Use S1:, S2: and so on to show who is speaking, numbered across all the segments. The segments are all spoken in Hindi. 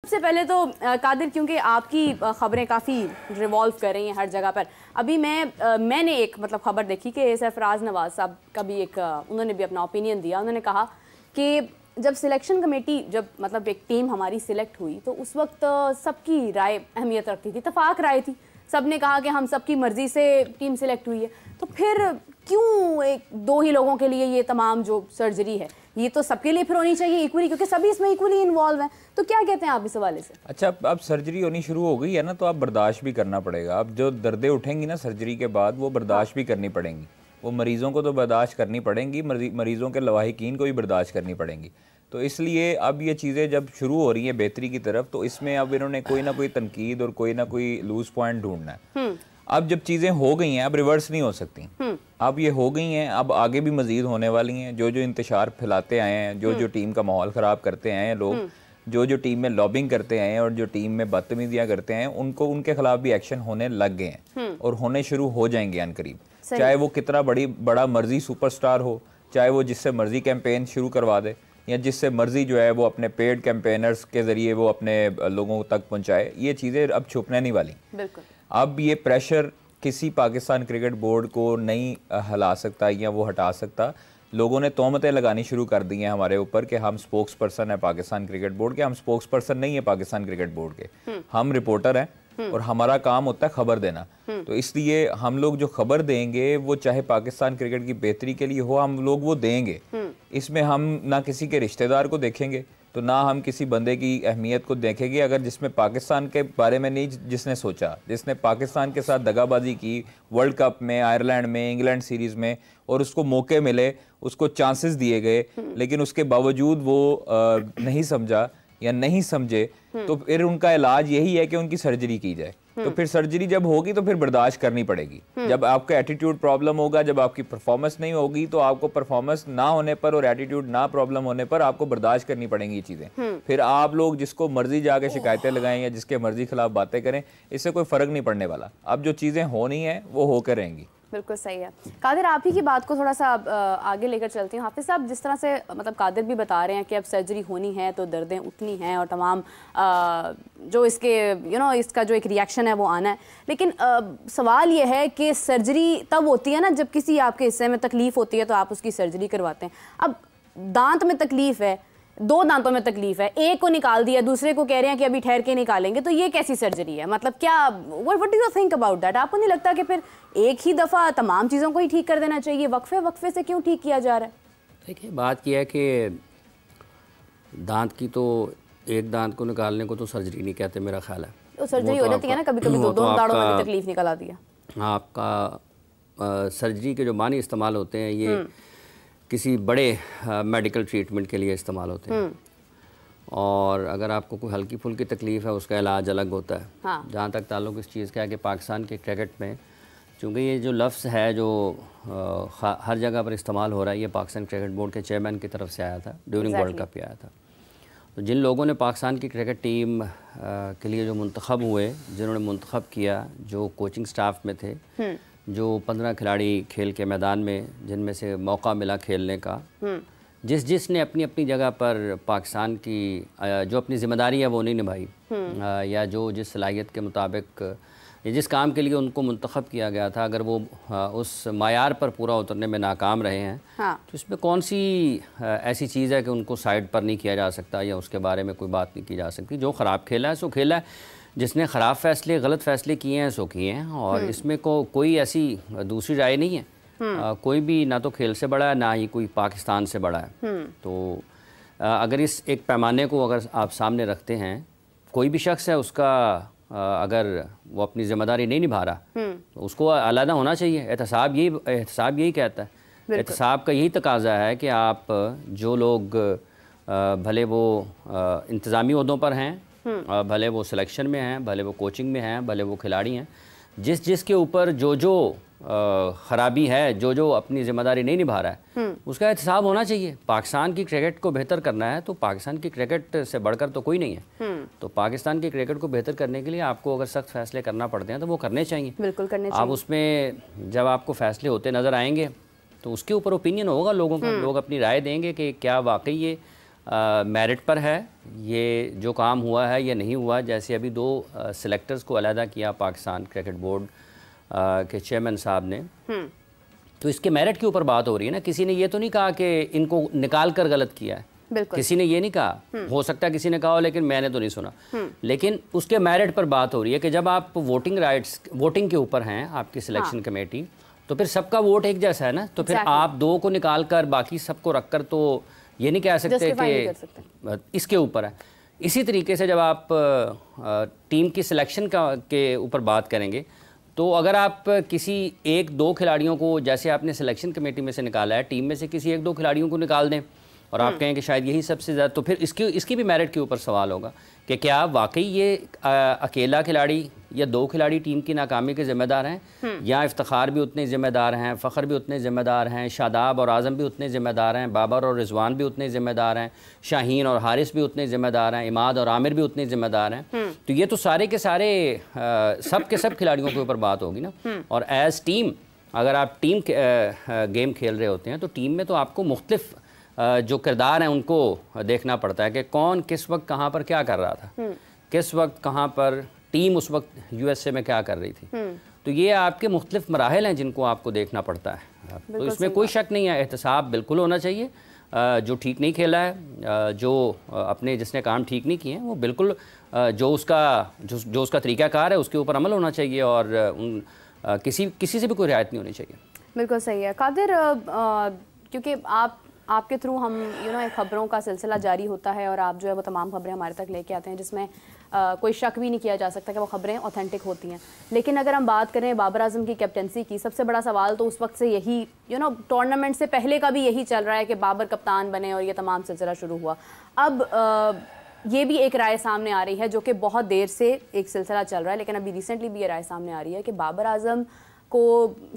S1: सबसे पहले तो कादिर, क्योंकि आपकी खबरें काफ़ी रिवॉल्व कर रही हैं हर जगह पर, अभी मैंने एक मतलब खबर देखी कि सरफराज नवाज साहब का भी उन्होंने भी अपना ओपिनियन दिया। उन्होंने कहा कि जब सिलेक्शन कमेटी मतलब एक टीम हमारी सिलेक्ट हुई तो उस वक्त सबकी राय अहमियत रखती थी, इत्तेफाक राय थी, सब ने कहा कि हम सबकी मर्जी से टीम सिलेक्ट हुई है, तो फिर क्यों एक दो ही लोगों के लिए ये तमाम जो सर्जरी है ये तो सबके लिए फिर होनी चाहिए इक्वली, क्योंकि सभी इसमें इक्वली इन्वॉल्व हैं। तो क्या कहते हैं आप इस हवाले से?
S2: अच्छा, अब सर्जरी होनी शुरू हो गई है ना, तो आप बर्दाश्त भी करना पड़ेगा। अब जो दर्दें उठेंगी ना सर्जरी के बाद, वो बर्दाश्त भी करनी पड़ेंगी। वो मरीज़ों को तो बर्दाश्त करनी पड़ेंगी, मरीज़ों के लवाहिकीन को भी बर्दाश्त करनी पड़ेंगी। तो इसलिए अब ये चीज़ें जब शुरू हो रही हैं बेहतरी की तरफ, तो इसमें अब इन्होंने कोई ना कोई तनकीद और कोई ना कोई लूज पॉइंट ढूंढना है। अब जब चीज़ें हो गई हैं, अब रिवर्स नहीं हो सकती। अब ये हो गई हैं, अब आगे भी मज़ीद होने वाली हैं। जो जो इंतशार फैलाते आए हैं, जो जो टीम का माहौल ख़राब करते आए हैं लोग, जो जो टीम में लॉबिंग करते आए हैं और जो टीम में बदतमीजियाँ करते हैं, उनके खिलाफ भी एक्शन होने लग गए हैं और होने शुरू हो जाएंगे अनकरीब। चाहे वो कितना बड़ा मर्जी सुपरस्टार हो, चाहे वो जिससे मर्जी कैंपेन शुरू करवा दे, या जिससे मर्जी जो है वो अपने पेड कैंपेनर्स के ज़रिए वो अपने लोगों तक पहुँचाए, ये चीज़ें अब छुपने नहीं वाली। बिल्कुल। अब ये प्रेशर किसी पाकिस्तान क्रिकेट बोर्ड को नहीं हिला सकता या वो हटा सकता। लोगों ने तोहमतें लगानी शुरू कर दी हैं हमारे ऊपर कि हम स्पोक्स पर्सन है पाकिस्तान क्रिकेट बोर्ड के। हम स्पोक्स पर्सन नहीं है पाकिस्तान क्रिकेट बोर्ड के, हम रिपोर्टर हैं और हमारा काम होता है खबर देना। तो इसलिए हम लोग जो खबर देंगे वो चाहे पाकिस्तान क्रिकेट की बेहतरी के लिए हो, हम लोग वो देंगे। इसमें हम ना किसी के रिश्तेदार को देखेंगे, तो ना हम किसी बंदे की अहमियत को देखेंगे अगर जिसमें पाकिस्तान के बारे में नहीं जिसने सोचा, जिसने पाकिस्तान के साथ दगाबाजी की वर्ल्ड कप में, आयरलैंड में, इंग्लैंड सीरीज़ में, और उसको मौके मिले, उसको चांसेस दिए गए, लेकिन उसके बावजूद वो नहीं समझा या नहीं समझे, तो फिर उनका इलाज यही है कि उनकी सर्जरी की जाए। तो फिर सर्जरी जब होगी तो फिर बर्दाश्त करनी पड़ेगी। जब आपका एटीट्यूड प्रॉब्लम होगा, जब आपकी परफॉर्मेंस नहीं होगी, तो आपको परफॉर्मेंस ना होने पर और एटीट्यूड ना प्रॉब्लम होने पर आपको बर्दाश्त करनी पड़ेंगी ये चीज़ें। फिर आप लोग जिसको मर्जी जाके शिकायतें लगाएं या जिसके मर्जी खिलाफ बातें करें, इससे कोई फ़र्क नहीं पड़ने वाला। अब जो चीज़ें होनी है वो होकर रहेंगी।
S1: बिल्कुल सही है। कादिर, आप ही की बात को थोड़ा सा आगे लेकर चलती हूँ। हाफिज़ साहब, जिस तरह से मतलब कादिर भी बता रहे हैं कि अब सर्जरी होनी है तो दर्दें उतनी हैं और तमाम जो इसके इसका जो एक रिएक्शन है वो आना है, लेकिन सवाल ये है कि सर्जरी तब होती है ना जब किसी आपके हिस्से में तकलीफ़ होती है तो आप उसकी सर्जरी करवाते हैं। अब दांत में तकलीफ़ है, दो दांतों में तकलीफ है, एक को निकाल दिया, दूसरे को कह रहे हैं कि अभी ठहर के निकालेंगे, तो ये कैसी सर्जरी है? मतलब क्या, what do you think about that? आपको नहीं लगता कि फिर एक ही दफ़ा तमाम चीज़ों को ही ठीक कर देना चाहिए? वक्फे से क्यों ठीक किया जा रहा है?
S3: देखिए, बात यह है कि दांत की तो एक दांत को निकालने को तो सर्जरी नहीं कहते, मेरा ख्याल है।
S1: तो सर्जरी हो जाती है ना कभी कभी, तो दोनों दाढ़ों में तकलीफ निकल आती है।
S3: आपका सर्जरी के जो मानी इस्तेमाल होते हैं ये किसी बड़े मेडिकल ट्रीटमेंट के लिए इस्तेमाल होते हैं, और अगर आपको कोई हल्की फुल्की तकलीफ़ है उसका इलाज अलग होता है। हाँ। जहाँ तक ताल्लुक़ इस चीज़ का है कि पाकिस्तान के क्रिकेट में चूँकि ये जो लफ्ज़ है जो हर जगह पर इस्तेमाल हो रहा है, ये पाकिस्तान क्रिकेट बोर्ड के चेयरमैन की तरफ से आया था, ड्यूरिंग वर्ल्ड कप पे आया था। तो जिन लोगों ने पाकिस्तान की क्रिकेट टीम के लिए जो मुंतखब हुए, जिन्होंने मुंतखब किया, जो कोचिंग स्टाफ में थे, जो 15 खिलाड़ी खेल के मैदान में जिनमें से मौका मिला खेलने का, जिसने अपनी अपनी जगह पर पाकिस्तान की जो अपनी ज़िम्मेदारी है वो नहीं निभाई, या जो जिस सलाहियत के मुताबिक या जिस काम के लिए उनको मुंतखब किया गया था, अगर वो उस मायार पर पूरा उतरने में नाकाम रहे हैं, हाँ, तो इसमें कौन सी ऐसी चीज़ है कि उनको साइड पर नहीं किया जा सकता या उसके बारे में कोई बात नहीं की जा सकती? जो ख़राब खेला है सो खेला है, जिसने ख़राब फैसले, गलत फैसले किए हैं सो किए हैं, और इसमें कोई ऐसी दूसरी राय नहीं है। कोई भी ना तो खेल से बड़ा है, ना ही कोई पाकिस्तान से बड़ा है। तो अगर इस एक पैमाने को अगर आप सामने रखते हैं, कोई भी शख्स है उसका अगर वो अपनी ज़िम्मेदारी नहीं निभा रहा तो उसको अलहदा होना चाहिए। एहतसाब यही कहता है, एहतसाब का यही तकाजा है कि आप जो लोग भले वो इंतज़ामी ओहदों पर हैं, भले वो सिलेक्शन में हैं, भले वो कोचिंग में हैं, भले वो खिलाड़ी हैं, जिसके ऊपर जो ख़राबी है, जो अपनी ज़िम्मेदारी नहीं निभा रहा है, उसका एहतसाब होना चाहिए। पाकिस्तान की क्रिकेट को बेहतर करना है तो पाकिस्तान की क्रिकेट से बढ़कर तो कोई नहीं है। तो पाकिस्तान की क्रिकेट को बेहतर करने के लिए आपको अगर सख्त फैसले करना पड़ते हैं तो वो करने चाहिए,
S1: बिल्कुल करने चाहिए।
S3: आप उसमें जब आपको फैसले होते नज़र आएंगे तो उसके ऊपर ओपिनियन होगा लोगों का, लोग अपनी राय देंगे कि क्या वाकई ये मेरिट पर है, ये जो काम हुआ है ये नहीं हुआ। जैसे अभी 2 सिलेक्टर्स को अलहदा किया पाकिस्तान क्रिकेट बोर्ड के चेयरमैन साहब ने, तो इसके मेरिट के ऊपर बात हो रही है ना। किसी ने ये तो नहीं कहा कि इनको निकाल कर गलत किया है, किसी ने ये नहीं कहा, हो सकता है किसी ने कहा हो लेकिन मैंने तो नहीं सुना। लेकिन उसके मेरिट पर बात हो रही है कि जब आप वोटिंग के ऊपर हैं आपकी सिलेक्शन कमेटी, तो फिर सबका वोट एक जैसा है ना, तो फिर आप 2 को निकाल कर बाकी सबको रखकर तो ये नहीं कह सकते कि इसके ऊपर है। इसी तरीके से जब आप टीम की सिलेक्शन के ऊपर बात करेंगे, तो अगर आप किसी 1-2 खिलाड़ियों को, जैसे आपने सिलेक्शन कमेटी में से निकाला है, टीम में से किसी 1-2 खिलाड़ियों को निकाल दें और आप कहें कि शायद यही सबसे ज़्यादा, तो फिर इसकी भी मेरिट के ऊपर सवाल होगा कि क्या वाकई ये अकेला खिलाड़ी या 2 खिलाड़ी टीम की नाकामी के ज़िम्मेदार हैं, या इफ्तिखार भी उतने ज़िम्मेदार हैं, फ़ख्र भी उतने ज़िम्मेदार हैं, शादाब और आज़म भी उतने ज़िम्मेदार हैं, बाबर और रिजवान भी उतने ज़िम्मेदार हैं, शाहीन और हारिस भी उतने ज़िम्मेदार हैं, इमाद और आमिर भी उतने ज़िम्मेदार हैं। तो ये तो सारे के सारे सब के सब खिलाड़ियों के ऊपर बात होगी ना। और एज़ टीम, अगर आप टीम गेम खेल रहे होते हैं तो टीम में तो आपको मुख्तलिफ जो किरदार हैं उनको देखना पड़ता है कि कौन किस वक्त कहाँ पर क्या कर रहा था, किस वक्त कहाँ पर टीम उस वक्त यूएसए में क्या कर रही थी। तो ये आपके मुख्तलिफ मराहिल हैं जिनको आपको देखना पड़ता है। तो इसमें कोई शक नहीं है, एहतसाब बिल्कुल होना चाहिए। जो ठीक नहीं खेला है, जो अपने जिसने काम ठीक नहीं किए हैं, वो बिल्कुल जो उसका तरीक़ाकार है उसके ऊपर अमल होना चाहिए, और किसी से भी कोई रियायत नहीं होनी चाहिए।
S1: बिल्कुल सही है कादिर, क्योंकि आपके थ्रू हम एक खबरों का सिलसिला जारी होता है और आप जो है वो तमाम खबरें हमारे तक लेके आते हैं जिसमें कोई शक भी नहीं किया जा सकता कि वो खबरें ऑथेंटिक होती हैं। लेकिन अगर हम बात करें बाबर आजम की कैप्टनसी की, सबसे बड़ा सवाल तो उस वक्त से यही टूर्नामेंट से पहले का भी यही चल रहा है कि बाबर कप्तान बने और ये तमाम सिलसिला शुरू हुआ। अब ये भी एक राय सामने आ रही है जो कि बहुत देर से एक सिलसिला चल रहा है, लेकिन अभी रिसेंटली भी ये राय सामने आ रही है कि बाबर आजम को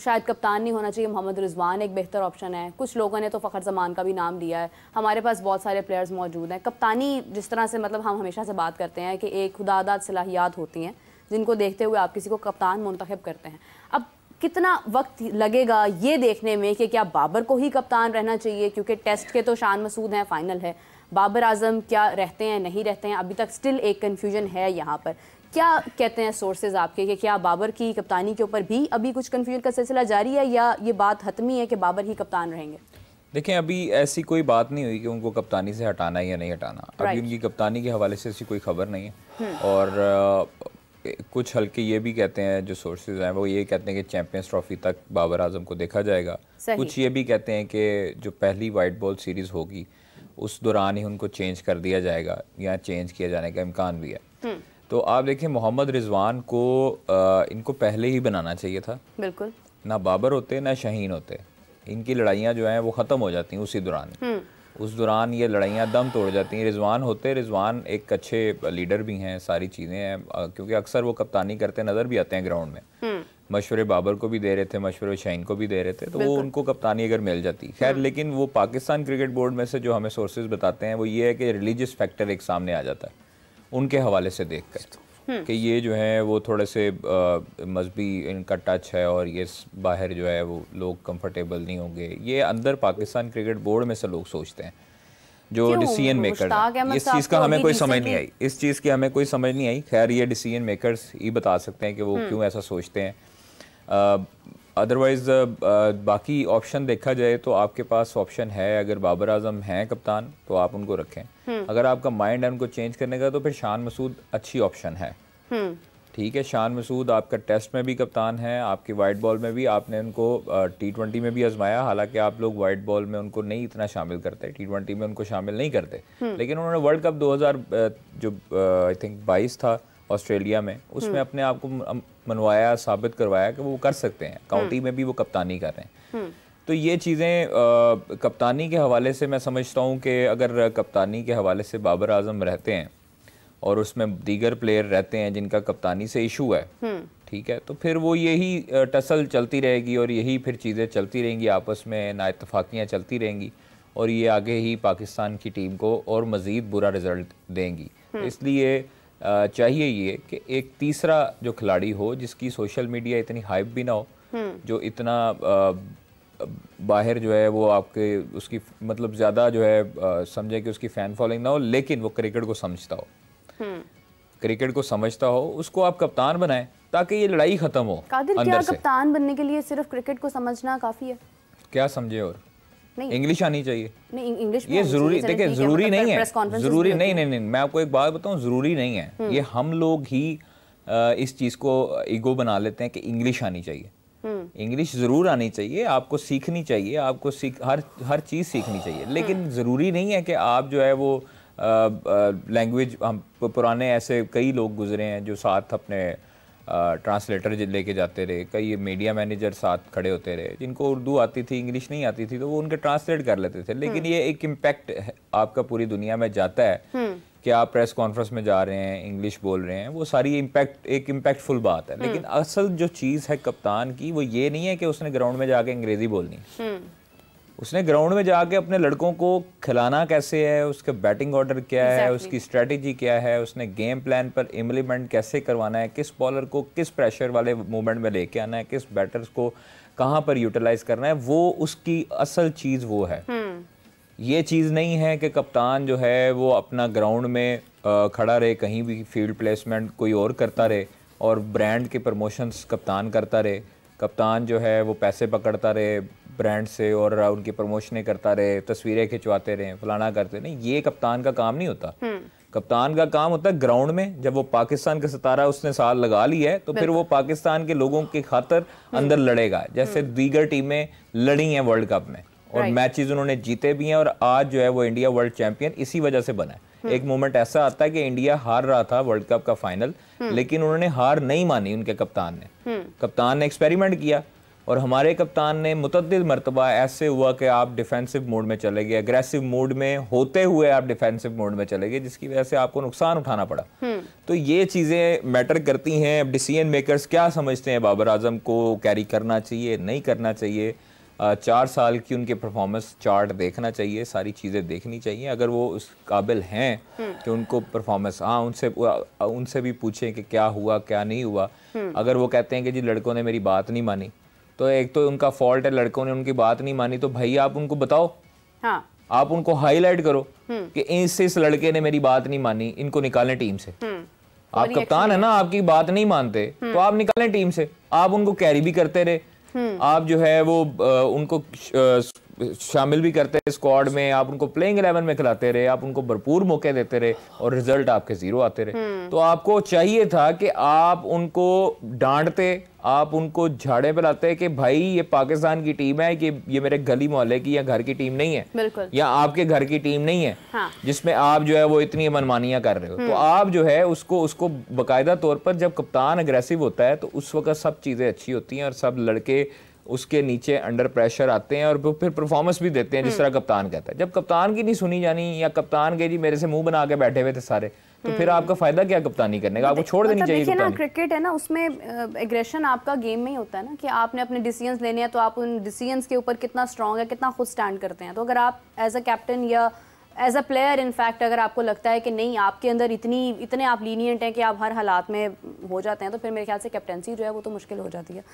S1: शायद कप्तान नहीं होना चाहिए, मोहम्मद रिजवान एक बेहतर ऑप्शन है। कुछ लोगों ने तो फ़खर जमान का भी नाम लिया है। हमारे पास बहुत सारे प्लेयर्स मौजूद हैं। कप्तानी जिस तरह से मतलब हम हमेशा से बात करते हैं कि एक खुदादाद सलाहियात होती हैं जिनको देखते हुए आप किसी को कप्तान मुंतखब करते हैं। अब कितना वक्त लगेगा ये देखने में कि क्या बाबर को ही कप्तान रहना चाहिए, क्योंकि टेस्ट के तो शान मसूद हैं, फाइनल है। बाबर आजम क्या रहते हैं नहीं रहते हैं, अभी तक स्टिल एक कन्फ्यूजन है यहाँ पर। क्या कहते हैं सोर्सेज आपके कि क्या बाबर की कप्तानी के ऊपर भी अभी कुछ कन्फ्यूजन का सिलसिला जारी है, या ये बात हतमी है कि बाबर ही कप्तान रहेंगे?
S2: देखें, अभी ऐसी कोई बात नहीं हुई कि उनको कप्तानी से हटाना है या नहीं हटाना। अभी उनकी कप्तानी के हवाले से ऐसी कोई खबर नहीं है। और कुछ हल्के ये भी कहते हैं, जो सोर्सेज हैं वो ये कहते हैं कि चैंपियंस ट्रॉफी तक बाबर आजम को देखा जाएगा। कुछ ये भी कहते हैं कि जो पहली वाइट बॉल सीरीज़ होगी उस दौरान ही उनको चेंज कर दिया जाएगा या चेंज किया जाने का इम्कान भी है। तो आप देखें, मोहम्मद रिजवान को इनको पहले ही बनाना चाहिए था। बिल्कुल, ना बाबर होते ना शाहीन होते, इनकी लड़ाइयाँ जो हैं वो ख़त्म हो जाती हैं उसी दौरान। उस दौरान ये लड़ाइयाँ दम तोड़ जाती हैं। रिजवान होते, रिजवान एक अच्छे लीडर भी हैं, सारी चीज़ें हैं, क्योंकि अक्सर वो कप्तानी करते नज़र भी आते हैं ग्राउंड में। मशवरे बाबर को भी दे रहे थे, मशवरे शाहीन को भी दे रहे थे, तो वो उनको कप्तानी अगर मिल जाती। खैर, लेकिन वो पाकिस्तान क्रिकेट बोर्ड में से जो हमें सोर्सेज बताते हैं वो ये है कि रिलीजियस फैक्टर एक सामने आ जाता है उनके हवाले से देख कर कि ये जो है वो थोड़े से मजहबी इनका टच है और ये बाहर जो है वो लोग कंफर्टेबल नहीं होंगे। ये अंदर पाकिस्तान क्रिकेट बोर्ड में से लोग सोचते हैं, जो डिसीजन मेकर। इस चीज़ का हमें कोई समझ नहीं आई, इस चीज़ की हमें कोई समझ नहीं आई। खैर, ये डिसीजन मेकर्स ही बता सकते हैं कि वो क्यों ऐसा सोचते हैं। अदरवाइज़ बाकी ऑप्शन देखा जाए तो आपके पास ऑप्शन है। अगर बाबर आजम हैं कप्तान तो आप उनको रखें। अगर आपका माइंड है उनको चेंज करने का तो फिर शान मसूद अच्छी ऑप्शन है। ठीक है, शान मसूद आपका टेस्ट में भी कप्तान है, आपकी वाइट बॉल में भी आपने उनको T20 में भी आजमाया। हालांकि आप लोग वाइट बॉल में उनको नहीं इतना शामिल करते, T20 में उनको शामिल नहीं करते, लेकिन उन्होंने वर्ल्ड कप 2000 जो आई थिंक 22 था ऑस्ट्रेलिया में, उसमें अपने आप को मनवाया, साबित करवाया कि वो कर सकते हैं। काउंटी में भी वो कप्तानी कर रहे हैं। तो ये चीज़ें कप्तानी के हवाले से मैं समझता हूँ कि अगर कप्तानी के हवाले से बाबर आजम रहते हैं और उसमें दीगर प्लेयर रहते हैं जिनका कप्तानी से इशू है, ठीक है, तो फिर वो यही टसल चलती रहेगी और यही फिर चीज़ें चलती रहेंगी, आपस में नाइतफाकियाँ चलती रहेंगी और ये आगे ही पाकिस्तान की टीम को और मज़ीद बुरा रिज़ल्ट देंगी। इसलिए चाहिए ये कि एक तीसरा जो खिलाड़ी हो जिसकी सोशल मीडिया इतनी हाइप भी ना हो, जो इतना बाहर जो है वो आपके उसकी मतलब ज़्यादा जो है समझे कि उसकी फ़ैन फॉलोइंग ना हो, लेकिन वो क्रिकेट को समझता हो, क्रिकेट को समझता हो, उसको आप कप्तान बनाएं ताकि ये लड़ाई ख़त्म हो
S1: कादिर। क्या कप्तान बनने के लिए सिर्फ क्रिकेट को समझना काफ़ी है? क्या
S2: समझे? और इंग्लिश आनी चाहिए।
S1: नहीं, इंग्लिश
S2: ये जरूरी, देखिए जरूरी नहीं है, जरूरी नहीं, मैं आपको एक बात बताऊं, जरूरी नहीं है। ये हम लोग ही इस चीज़ को ईगो बना लेते हैं कि इंग्लिश आनी चाहिए। इंग्लिश ज़रूर आनी चाहिए, आपको सीखनी चाहिए, आपको हर चीज़ सीखनी चाहिए, लेकिन ज़रूरी नहीं है कि आप जो है वो लैंग्वेज, हम पुराने ऐसे कई लोग गुजरे हैं जो साथ अपने ट्रांसलेटर लेके जाते रहे, कई मीडिया मैनेजर साथ खड़े होते रहे जिनको उर्दू आती थी, इंग्लिश नहीं आती थी, तो वो उनके ट्रांसलेट कर लेते थे। लेकिन ये एक इम्पैक्ट आपका पूरी दुनिया में जाता है कि आप प्रेस कॉन्फ्रेंस में जा रहे हैं, इंग्लिश बोल रहे हैं, वो सारी एक इम्पैक्टफुल बात है। लेकिन असल जो चीज़ है कप्तान की, वो ये नहीं है कि उसने ग्राउंड में जाके अंग्रेजी बोलनी, उसने ग्राउंड में जाके अपने लड़कों को खिलाना कैसे है, उसका बैटिंग ऑर्डर क्या है, उसकी स्ट्रेटजी क्या है, उसने गेम प्लान पर इम्प्लीमेंट कैसे करवाना है, किस बॉलर को किस प्रेशर वाले मूवमेंट में लेके आना है, किस बैटर्स को कहाँ पर यूटिलाइज करना है, वो उसकी असल चीज़ वो है। ये चीज़ नहीं है कि कप्तान जो है वो अपना ग्राउंड में खड़ा रहे, कहीं भी फील्ड प्लेसमेंट कोई और करता रहे और ब्रांड के प्रमोशंस कप्तान करता रहे, कप्तान जो है वो पैसे पकड़ता रहे ब्रांड से और उनकी प्रमोशनें करता रहे, तस्वीरें खिंचवाते रहे, फलाना करते नहीं, ये कप्तान का काम नहीं होता। कप्तान का काम होता है ग्राउंड में, जब वो पाकिस्तान का सितारा उसने साल लगा ली है तो फिर वो पाकिस्तान के लोगों की खातर अंदर लड़ेगा, जैसे दीगर टीमें लड़ी हैं वर्ल्ड कप में और मैचेस उन्होंने जीते भी हैं, और आज जो है वो इंडिया वर्ल्ड चैंपियन इसी वजह से बना है। एक मोमेंट ऐसा आता है कि इंडिया हार रहा था वर्ल्ड कप का फाइनल, लेकिन उन्होंने हार नहीं मानी, उनके कप्तान ने एक्सपेरिमेंट किया, और हमारे कप्तान ने मुतअद्दिद मरतबा ऐसे हुआ कि आप डिफेंसिव मोड में चले गए, अग्रेसिव मोड में होते हुए आप डिफेंसिव मोड में चले गए, जिसकी वजह से आपको नुकसान उठाना पड़ा। तो ये चीज़ें मैटर करती हैं। अब डिसीजन मेकर्स क्या समझते हैं, बाबर आजम को कैरी करना चाहिए, नहीं करना चाहिए, 4 साल की उनके परफॉर्मेंस चार्ट देखना चाहिए, सारी चीज़ें देखनी चाहिए। अगर वो उस काबिल हैं कि उनको परफॉर्मेंस, हाँ उनसे भी पूछें कि क्या हुआ क्या नहीं हुआ। अगर वो कहते हैं कि जी लड़कों ने मेरी बात नहीं मानी, तो एक तो उनका फॉल्ट है, लड़कों ने उनकी बात नहीं मानी, तो भाई आप उनको बताओ, हाँ। आप उनको हाईलाइट करो कि इस लड़के ने मेरी बात नहीं मानी, इनको निकालें टीम से। आप कप्तान है ना, आपकी बात नहीं मानते तो आप निकालें टीम से। आप उनको कैरी भी करते रहे, आप जो है वो उनको शामिल भी करते रहे स्क्वाड में, आप उनको प्लेइंग 11 में खिलाते रहे, आप उनको भरपूर मौके देते रहे और रिजल्ट आपके 0 आते रहे। तो आपको चाहिए था कि आप उनको डांटते, आप उनको झाड़े पे लाते कि भाई ये पाकिस्तान की टीम है, कि ये मेरे गली मोहल्ले की या घर की टीम नहीं है, या आपके घर की टीम नहीं है, हाँ। जिसमें आप जो है वो इतनी मनमानियां कर रहे हो। तो आप जो है उसको बाकायदा तौर पर, जब कप्तान अग्रेसिव होता है तो उस वक्त सब चीजें अच्छी होती हैं और सब लड़के उसके नीचे अंडर प्रेशर आते हैं और फिर परफॉर्मेंस भी देते हैं जिस तरह कप्तान कहता है। जब कप्तान की नहीं सुनी जानी, या कप्तान के जी मेरे से मुंह बना के बैठे हुए थे सारे, तो फिर आपका फायदा क्या कप्तानी करने का, आपको छोड़ देनी चाहिए।
S1: देखिए ना, क्रिकेट है ना, उसमें एग्रेशन आपका गेम में ही होता है ना, कि आपने अपने डिसीजंस लेने हैं, तो आप उन डिसीजंस के ऊपर कितना स्ट्रांग है, कितना खुद स्टैंड करते हैं। तो अगर आप एज अ कैप्टन या एज अ प्लेयर इनफैक्ट अगर आपको लगता है कि नहीं, आपके अंदर इतने आप लीनियंट हैं कि आप हर हालात में हो जाते हैं, तो फिर मेरे ख्याल से कैप्टनसी जो है वो तो मुश्किल हो जाती है।